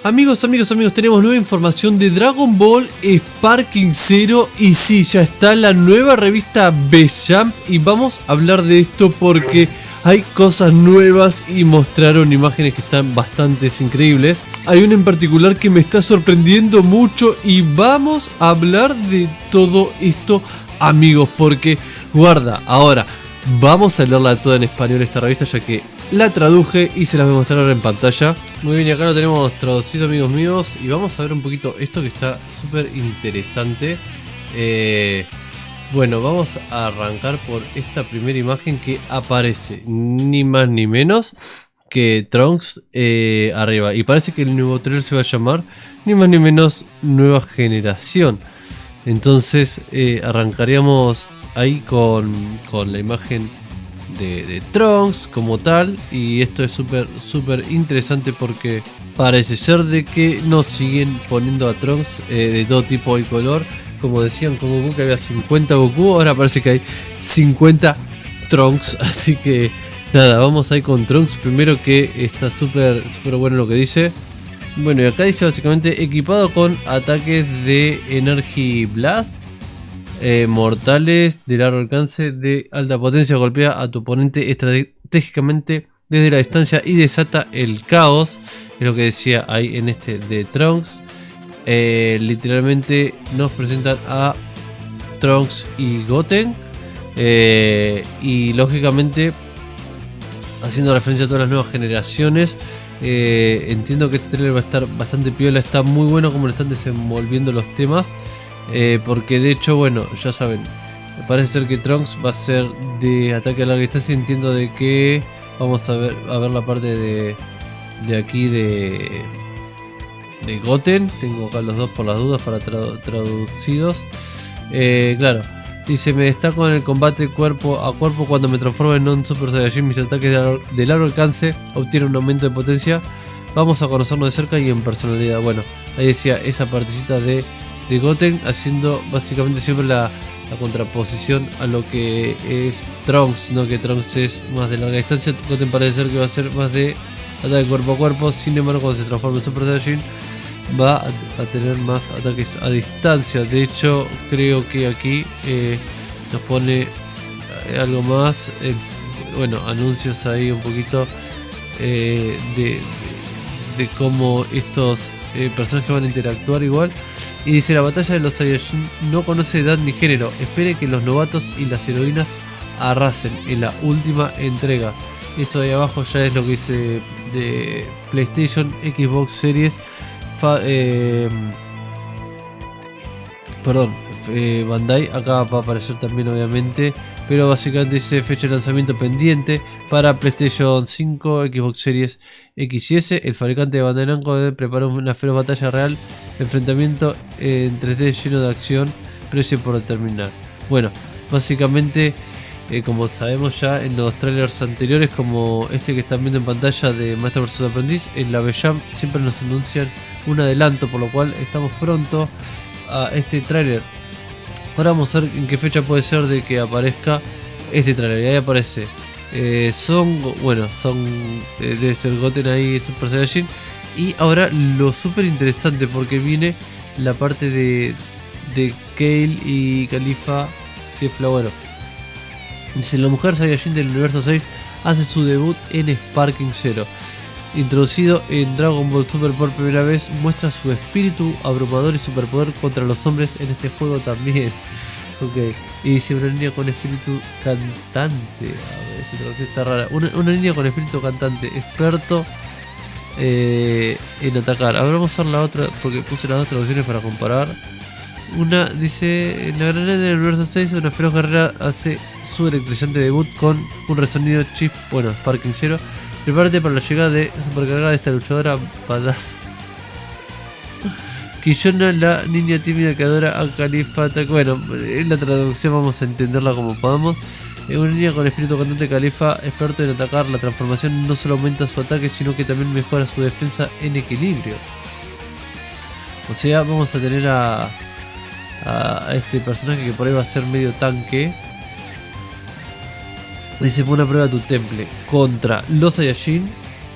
Amigos, tenemos nueva información de Dragon Ball Sparking Zero. Y sí, ya está la nueva revista B-Jump. Y vamos a hablar de esto porque hay cosas nuevas y mostraron imágenes que están bastante increíbles. Hay una en particular que me está sorprendiendo mucho y vamos a hablar de todo esto, amigos, porque guarda, ahora vamos a leerla toda en español esta revista, ya que la traduje y se las voy a mostrar ahora en pantalla. Muy bien, y acá lo tenemos traducido, amigos míos, y vamos a ver un poquito esto que está súper interesante. Bueno, vamos a arrancar por esta primera imagen que aparece ni más ni menos que Trunks arriba, y parece que el nuevo trailer se va a llamar ni más ni menos Nueva Generación. Entonces arrancaríamos ahí con la imagen de Trunks como tal, y esto es súper interesante porque parece ser de que nos siguen poniendo a Trunks de todo tipo y color. Como decían con Goku que había 50 Goku, ahora parece que hay 50 Trunks, así que nada, vamos ahí con Trunks primero, que está súper bueno lo que dice. Bueno, y acá dice básicamente equipado con ataques de Energy Blast, mortales de largo alcance de alta potencia, golpea a tu oponente estratégicamente desde la distancia y desata el caos. Es lo que decía ahí en este de Trunks. Literalmente nos presentan a Trunks y Goten, y lógicamente haciendo referencia a todas las nuevas generaciones. Entiendo que este trailer va a estar bastante piola, está muy bueno como le están desenvolviendo los temas. Porque de hecho, bueno, ya saben, parece ser que Trunks va a ser de ataque a larga distancia. Entiendo de que vamos a ver la parte de aquí de Goten. Tengo acá los dos por las dudas para traducidos. Claro, dice: me destaco en el combate cuerpo a cuerpo cuando me transformo en un Super Saiyajin. Mis ataques de largo alcance obtienen un aumento de potencia. Vamos a conocernos de cerca y en personalidad. Bueno, ahí decía esa partecita de Goten, haciendo básicamente siempre la contraposición a lo que es Trunks, ¿no? Que Trunks es más de larga distancia, Goten parece ser que va a ser más de ataque cuerpo a cuerpo. Sin embargo, cuando se transforma en Super Saiyajin va a tener más ataques a distancia. De hecho, creo que aquí nos pone algo más, bueno, anuncios ahí un poquito de cómo estos personajes van a interactuar igual. Y dice: la batalla de los Saiyajin no conoce edad ni género, espere que los novatos y las heroínas arrasen en la última entrega. Eso de ahí abajo ya es lo que dice de PlayStation, Xbox Series, Bandai. Acá va a aparecer también obviamente, pero básicamente dice fecha de lanzamiento pendiente para PlayStation 5, Xbox Series X y S. El fabricante de Bandai Namco preparó una feroz batalla real, enfrentamiento en 3D lleno de acción, precio por determinar. Bueno, básicamente como sabemos ya en los trailers anteriores, como este que están viendo en pantalla de Maestro vs Aprendiz, en la B-Jump siempre nos anuncian un adelanto, por lo cual estamos pronto a este trailer. Ahora vamos a ver en qué fecha puede ser de que aparezca este trailer. Y ahí aparece debe ser Goten ahí, Super Saiyajin. Y ahora lo súper interesante, porque viene la parte de Kale y Khalifa Kefla. Bueno, dice: la mujer Saiyajin del universo 6 hace su debut en Sparking Zero. Introducido en Dragon Ball Super por primera vez, muestra su espíritu abrumador y superpoder contra los hombres en este juego también. Ok, y dice: una niña con espíritu cantante. A ver si traducción está rara. Una niña con espíritu cantante, experto en atacar. Ahora vamos a usar la otra, porque puse las dos traducciones para comparar. Una dice: en la gran arena del universo 6, una feroz guerrera hace su electrizante debut con un resonido chip. Bueno, Sparking Zero. Prepárate para la llegada de supercargada de esta luchadora badass. Quillona, la niña tímida que adora a Khalifa. Bueno, en la traducción vamos a entenderla como podamos. Una niña con espíritu cantante, Khalifa, experto en atacar. La transformación no solo aumenta su ataque, sino que también mejora su defensa en equilibrio. O sea, vamos a tener a este personaje que por ahí va a ser medio tanque. Dice: pon a prueba tu temple contra los Saiyajin.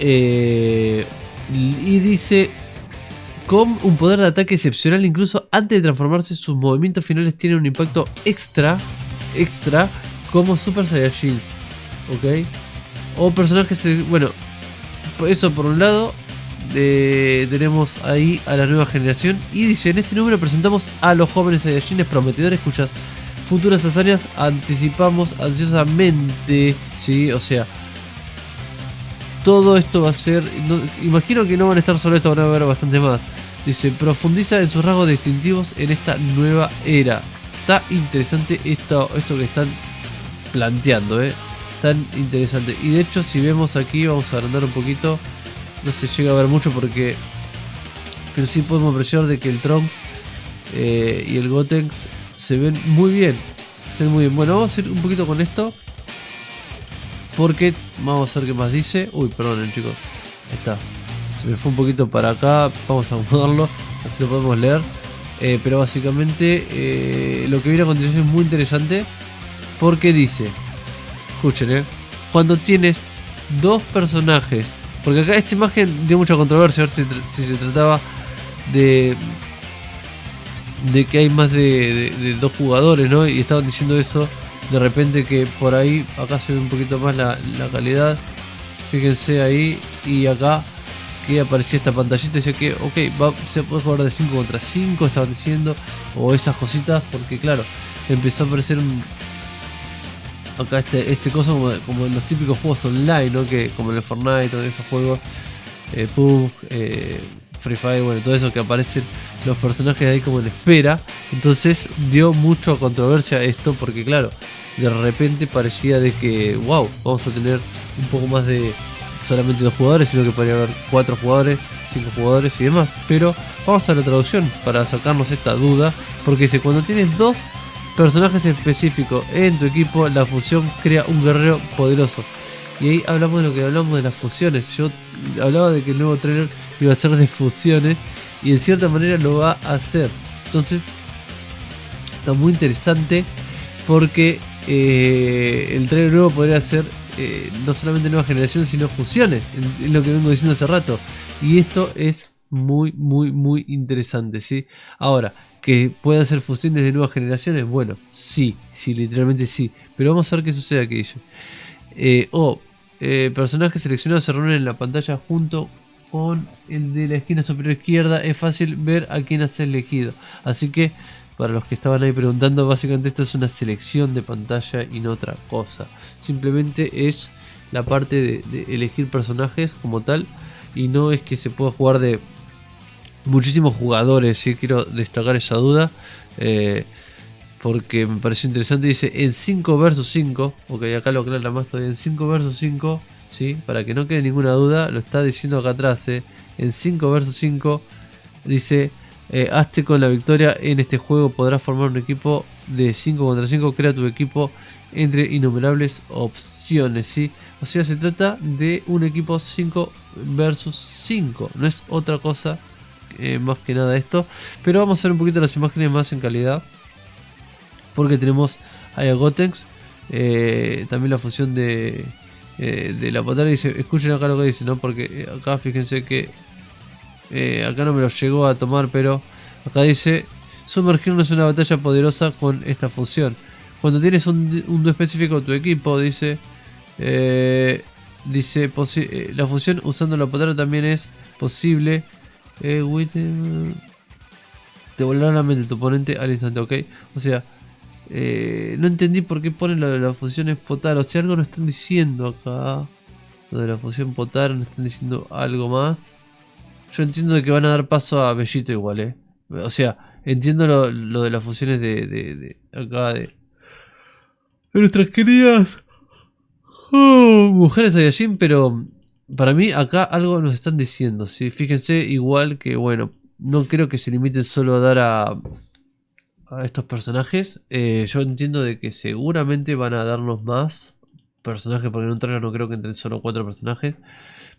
Y dice: con un poder de ataque excepcional. Incluso antes de transformarse, sus movimientos finales tienen un impacto extra como Super Saiyajins, ok. O personajes, bueno, eso por un lado. Tenemos ahí a la nueva generación. Y dice: en este número presentamos a los jóvenes Saiyajines prometedores cuyas futuras hazañas anticipamos ansiosamente, ¿sí? O sea, todo esto va a ser... imagino que no van a estar solo esto, van a haber bastante más. Dice: profundiza en sus rasgos distintivos en esta nueva era. Está interesante esto que están planteando, tan interesante. Y de hecho, si vemos aquí, vamos a agrandar un poquito. No se llega a ver mucho porque... pero sí podemos apreciar de que el Trunks y el Gotenks se ven muy bien. Se ven muy bien. Bueno, vamos a ir un poquito con esto. Porque vamos a ver qué más dice. Uy, perdón, chicos. Ahí está. Se me fue un poquito para acá. Vamos a acomodarlo. Así lo podemos leer. Pero básicamente lo que viene a continuación es muy interesante. Porque dice... escuchen, cuando tienes dos personajes... porque acá esta imagen dio mucha controversia. A ver si se trataba de que hay más de dos jugadores, ¿no? Y estaban diciendo eso. De repente que por ahí, acá se ve un poquito más la calidad. Fíjense ahí. Y acá que aparecía esta pantallita. Decía que, ok, se puede jugar de 5 contra 5. Estaban diciendo. O esas cositas. Porque claro, empezó a aparecer acá este coso como en los típicos juegos online, ¿no? Que como en el Fortnite o en esos juegos. PUBG, Free Fire, bueno, todo eso que aparecen los personajes ahí como en espera. Entonces dio mucha controversia esto porque claro, de repente parecía de que wow, vamos a tener un poco más de solamente 2 jugadores, sino que podría haber 4 jugadores, 5 jugadores y demás. Pero vamos a la traducción para sacarnos esta duda, porque dice: cuando tienes 2 personajes específicos en tu equipo, la fusión crea un guerrero poderoso. Y ahí hablamos de lo que hablamos de las fusiones. Yo hablaba de que el nuevo trailer iba a ser de fusiones, y en cierta manera lo va a hacer. Entonces está muy interesante porque el trailer nuevo podría ser no solamente nueva generación, sino fusiones. Es lo que vengo diciendo hace rato. Y esto es muy interesante, ¿sí? Ahora, que puedan ser fusiones de nuevas generaciones, bueno, sí, literalmente sí. Pero vamos a ver qué sucede aquí. Personajes seleccionados se reúnen en la pantalla junto con el de la esquina superior izquierda. Es fácil ver a quién has elegido. Así que, para los que estaban ahí preguntando, básicamente esto es una selección de pantalla y no otra cosa. Simplemente es la parte de elegir personajes como tal. Y no es que se pueda jugar de muchísimos jugadores. Sí, quiero destacar esa duda. Porque me pareció interesante. Dice en 5 vs 5. Ok, acá lo aclara más todavía. En 5 vs 5. ¿Sí? Para que no quede ninguna duda. Lo está diciendo acá atrás. En 5 vs 5. Dice: hazte con la victoria en este juego. Podrás formar un equipo de 5 contra 5. Crea tu equipo entre innumerables opciones. ¿Sí? O sea, se trata de un equipo 5 vs 5. No es otra cosa más que nada esto. Pero vamos a ver un poquito las imágenes más en calidad. Porque tenemos ahí a Gotenks. También la fusión de la potara. Dice: escuchen acá lo que dice, ¿no? Porque acá fíjense que acá no me lo llegó a tomar, pero acá dice: sumergirnos en una batalla poderosa con esta fusión. Cuando tienes un dúo específico de tu equipo, dice la fusión usando la potara también es posible. Te volará la mente tu oponente al instante, ok. O sea, no entendí por qué ponen lo de la fusión Potara. O sea, algo nos están diciendo acá. Lo de la fusión Potara, nos están diciendo algo más. Yo entiendo de que van a dar paso a Bellito igual, O sea, entiendo lo de las fusiones de acá de nuestras queridas mujeres Saiyajin, pero para mí acá algo nos están diciendo, ¿sí? Fíjense igual que, bueno, no creo que se limiten solo a dar a estos personajes. Yo entiendo de que seguramente van a darnos más personajes, porque en un trailer no creo que entren solo 4 personajes.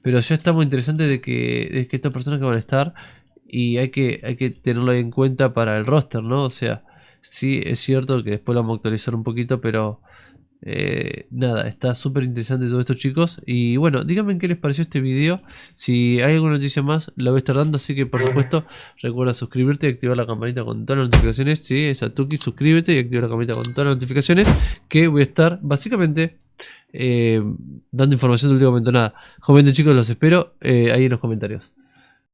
Pero ya está muy interesante de que estos personajes van a estar. Y hay que tenerlo ahí en cuenta para el roster, ¿no? O sea, sí es cierto que después lo vamos a actualizar un poquito, pero Nada, está súper interesante todo esto, chicos. Y bueno, díganme qué les pareció este video. Si hay alguna noticia más, la voy a estar dando. Así que por supuesto, recuerda suscribirte y activar la campanita con todas las notificaciones. Si es a Tuki, suscríbete y activa la campanita con todas las notificaciones. Que voy a estar básicamente dando información del último momento. Nada, comenten, chicos, los espero ahí en los comentarios.